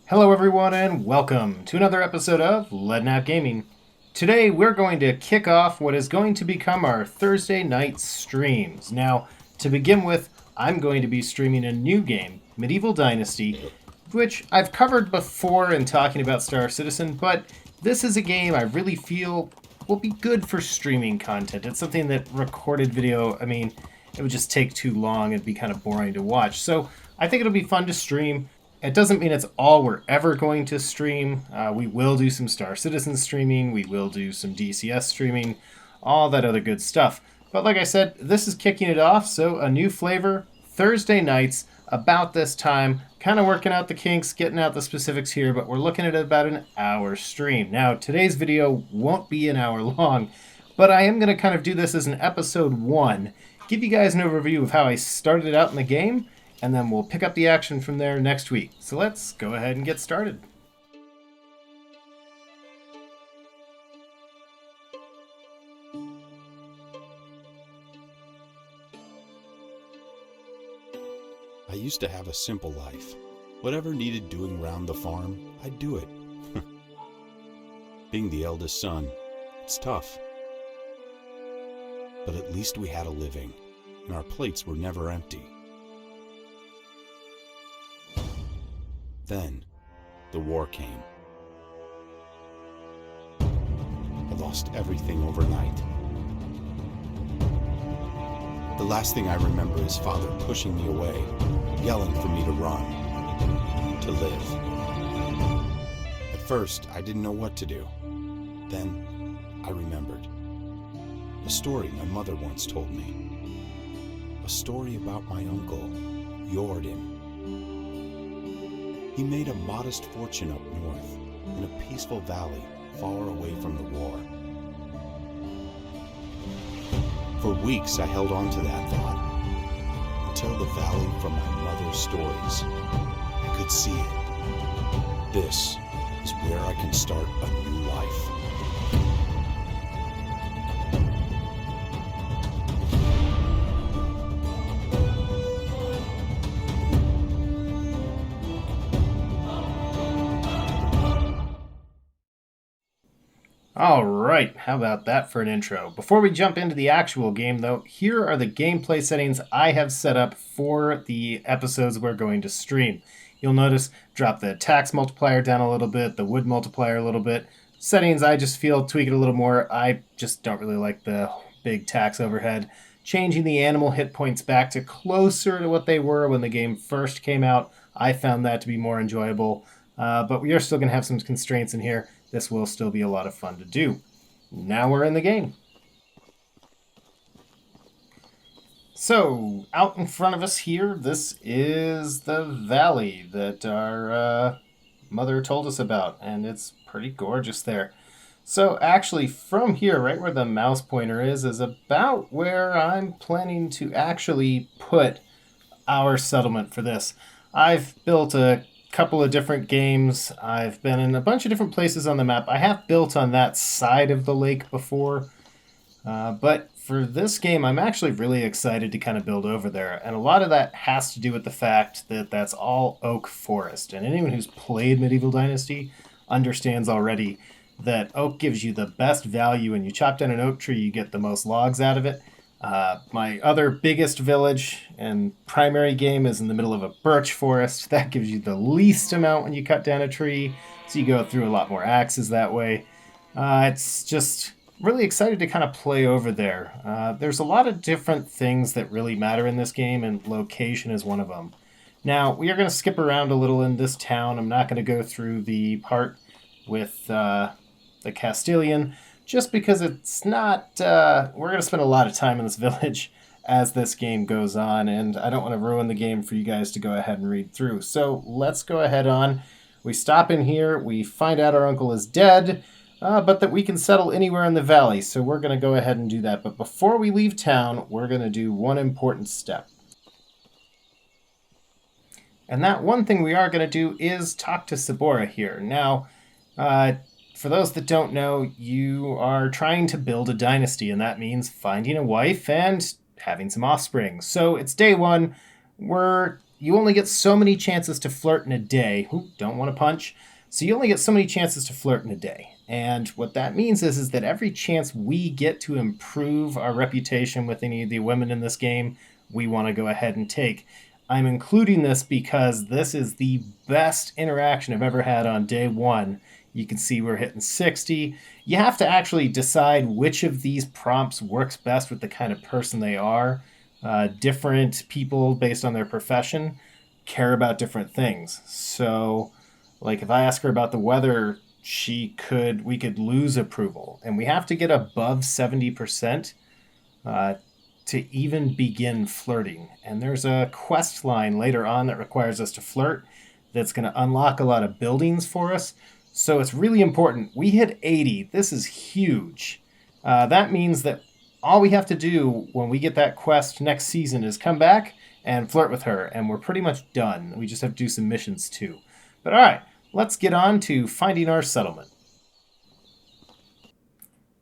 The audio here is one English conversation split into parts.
Hello everyone and welcome to another episode of Leadnap Gaming. Today we're going to kick off what is going to become our Thursday night streams. Now, to begin with, I'm going to be streaming a new game, Medieval Dynasty, which I've covered before in talking about Star Citizen, but this is a game I really feel will be good for streaming content. It's something that recorded video, it would just take too long and be kind of boring to watch. So I think it'll be fun to stream. It doesn't mean it's all we're ever going to stream. We will do some Star Citizen streaming. We will do some DCS streaming. All that other good stuff. But like I said, this is kicking it off. So a new flavor, Thursday nights, about this time. Kind of working out the kinks, getting out the specifics here. But we're looking at about an hour stream. Now, today's video won't be an hour long. But I am going to kind of do this as an episode 1. Give you guys an overview of how I started out in the game. And then we'll pick up the action from there next week. So let's go ahead and get started. I used to have a simple life. Whatever needed doing round the farm, I'd do it. Being the eldest son, it's tough. But at least we had a living, and our plates were never empty. Then, the war came. I lost everything overnight. The last thing I remember is Father pushing me away, yelling for me to run, to live. At first, I didn't know what to do. Then, I remembered. A story my mother once told me. A story about my uncle, Jordan. He made a modest fortune up north, in a peaceful valley far away from the war. For weeks I held on to that thought, until the valley from my mother's stories. I could see it. This is where I can start a new life. Alright, how about that for an intro? Before we jump into the actual game though, here are the gameplay settings I have set up for the episodes we're going to stream. You'll notice drop the tax multiplier down a little bit, the wood multiplier a little bit. Settings I just feel tweak it a little more. I just don't really like the big tax overhead. Changing the animal hit points back to closer to what they were when the game first came out. I found that to be more enjoyable. But we are still going to have some constraints in here. This will still be a lot of fun to do. Now we're in the game. So, out in front of us here, this is the valley that our mother told us about, and it's pretty gorgeous there. So actually, from here, right where the mouse pointer is about where I'm planning to actually put our settlement for this. I've built a couple of different games. I've been in a bunch of different places on the map. I have built on that side of the lake before, but for this game I'm actually really excited to kind of build over there, and a lot of that has to do with the fact that that's all oak forest, and anyone who's played Medieval Dynasty understands already that oak gives you the best value. When you chop down an oak tree, you get the most logs out of it. My other biggest village and primary game is in the middle of a birch forest. That gives you the least amount when you cut down a tree, so you go through a lot more axes that way. It's just really excited to kind of play over there. There's a lot of different things that really matter in this game, and location is one of them. Now, we are going to skip around a little in this town. I'm not going to go through the part with the Castilian, just because it's not, we're going to spend a lot of time in this village as this game goes on, and I don't want to ruin the game for you guys to go ahead and read through. So let's go ahead on. We stop in here, we find out our uncle is dead, but that we can settle anywhere in the valley, so we're going to go ahead and do that. But before we leave town, we're going to do one important step. And that one thing we are going to do is talk to Sabora here. Now, for those that don't know, you are trying to build a dynasty, and that means finding a wife and having some offspring. So it's day one. We're you only get so many chances to flirt in a day. Ooh, don't want to punch. So you only get so many chances to flirt in a day. And what that means is that every chance we get to improve our reputation with any of the women in this game, we want to go ahead and take. I'm including this because this is the best interaction I've ever had on day one. You can see we're hitting 60. You have to actually decide which of these prompts works best with the kind of person they are. Different people, based on their profession, care about different things. So, like if I ask her about the weather, we could lose approval. And we have to get above 70% to even begin flirting. And there's a quest line later on that requires us to flirt that's going to unlock a lot of buildings for us. So it's really important. We hit 80. This is huge. That means that all we have to do when we get that quest next season is come back and flirt with her, and we're pretty much done. We just have to do some missions too. But all right, let's get on to finding our settlement.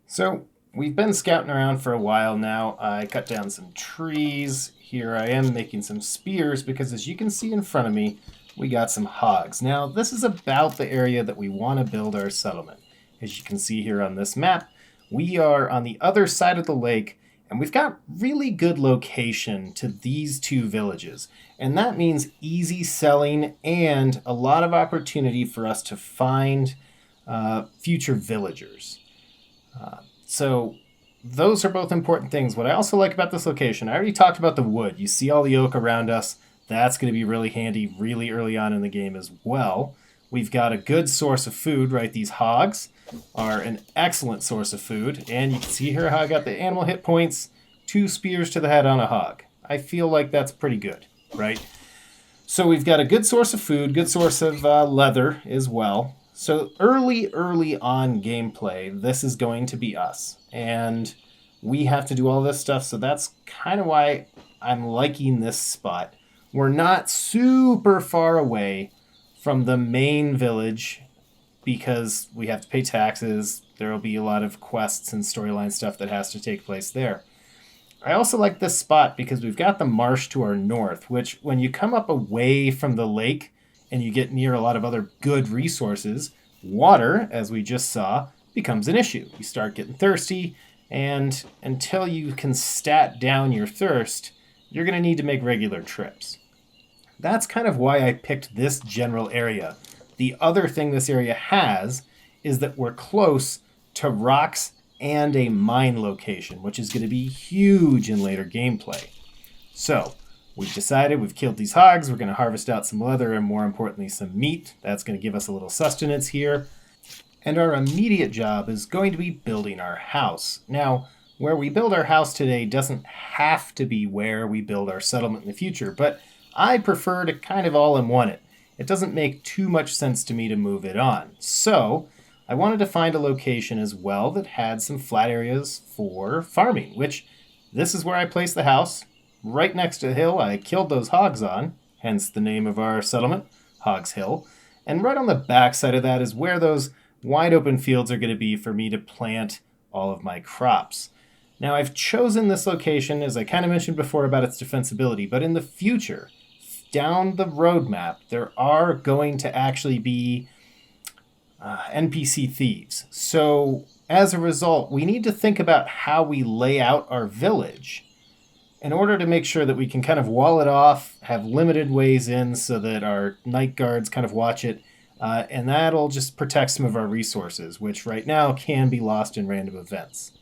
So we've been scouting around for a while now. I cut down some trees. Here I am making some spears because, as you can see in front of me, we got some hogs. Now, this is about the area that we want to build our settlement. As you can see here on this map, we are on the other side of the lake, and we've got really good location to these two villages. And that means easy selling and a lot of opportunity for us to find future villagers. So those are both important things. What I also like about this location, I already talked about the wood. You see all the oak around us. That's going to be really handy really early on in the game as well. We've got a good source of food, right? These hogs are an excellent source of food. And you can see here how I got the animal hit points. 2 spears to the head on a hog. I feel like that's pretty good, right? So we've got a good source of food, good source of leather as well. So early on gameplay, this is going to be us. And we have to do all this stuff. So that's kind of why I'm liking this spot. We're not super far away from the main village because we have to pay taxes. There will be a lot of quests and storyline stuff that has to take place there. I also like this spot because we've got the marsh to our north, which when you come up away from the lake and you get near a lot of other good resources, water, as we just saw, becomes an issue. You start getting thirsty, and until you can stat down your thirst, you're going to need to make regular trips. That's kind of why I picked this general area. The other thing this area has is that we're close to rocks and a mine location, which is going to be huge in later gameplay. So, we've decided we've killed these hogs, we're going to harvest out some leather and more importantly some meat. That's going to give us a little sustenance here. And our immediate job is going to be building our house. Now, where we build our house today doesn't have to be where we build our settlement in the future, but I prefer to kind of all-in-one it. It doesn't make too much sense to me to move it on. So, I wanted to find a location as well that had some flat areas for farming, which this is where I placed the house. Right next to the hill I killed those hogs on, hence the name of our settlement, Hogs Hill. And right on the back side of that is where those wide open fields are going to be for me to plant all of my crops. Now, I've chosen this location, as I kind of mentioned before, about its defensibility, but in the future, down the roadmap, there are going to actually be NPC thieves. So, as a result, we need to think about how we lay out our village in order to make sure that we can kind of wall it off, have limited ways in so that our night guards kind of watch it, and that'll just protect some of our resources, which right now can be lost in random events.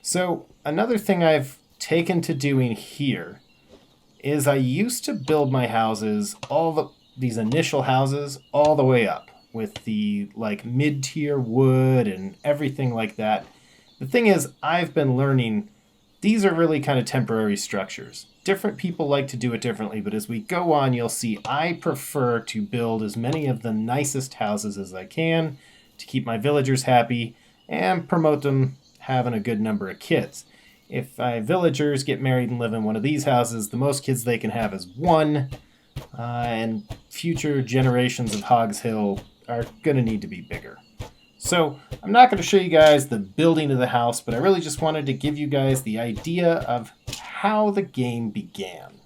So another thing I've taken to doing here is I used to build my houses, these initial houses, all the way up with the like mid-tier wood and everything like that. The thing is, I've been learning these are really kind of temporary structures. Different people like to do it differently, but as we go on, you'll see I prefer to build as many of the nicest houses as I can to keep my villagers happy and promote them having a good number of kids. If villagers get married and live in one of these houses, the most kids they can have is 1, and future generations of Hogs Hill are going to need to be bigger. So I'm not going to show you guys the building of the house, but I really just wanted to give you guys the idea of how the game began.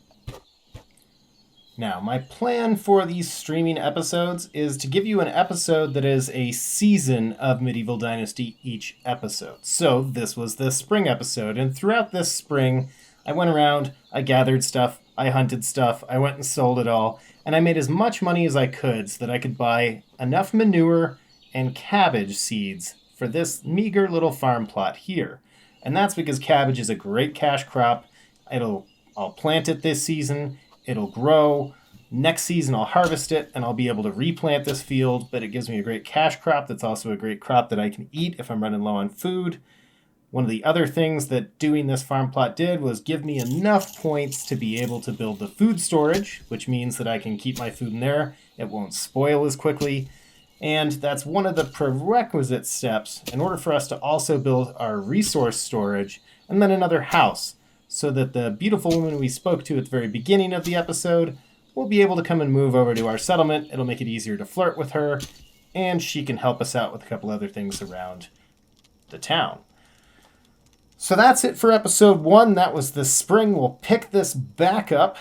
Now, my plan for these streaming episodes is to give you an episode that is a season of Medieval Dynasty each episode. So this was the spring episode, and throughout this spring, I went around, I gathered stuff, I hunted stuff, I went and sold it all, and I made as much money as I could so that I could buy enough manure and cabbage seeds for this meager little farm plot here. And that's because cabbage is a great cash crop. I'll plant it this season, it'll grow. Next season I'll harvest it and I'll be able to replant this field, but it gives me a great cash crop that's also a great crop that I can eat if I'm running low on food. One of the other things that doing this farm plot did was give me enough points to be able to build the food storage, which means that I can keep my food in there. It won't spoil as quickly. And that's one of the prerequisite steps in order for us to also build our resource storage and then another house, so that the beautiful woman we spoke to at the very beginning of the episode will be able to come and move over to our settlement. It'll make it easier to flirt with her, and she can help us out with a couple other things around the town. So that's it for episode 1. That was the spring. We'll pick this back up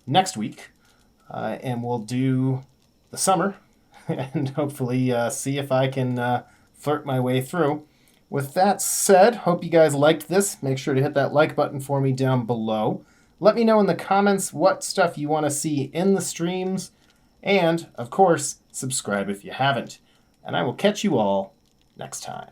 next week, and we'll do the summer, and hopefully see if I can flirt my way through. With that said, hope you guys liked this. Make sure to hit that like button for me down below. Let me know in the comments what stuff you want to see in the streams. And, of course, subscribe if you haven't. And I will catch you all next time.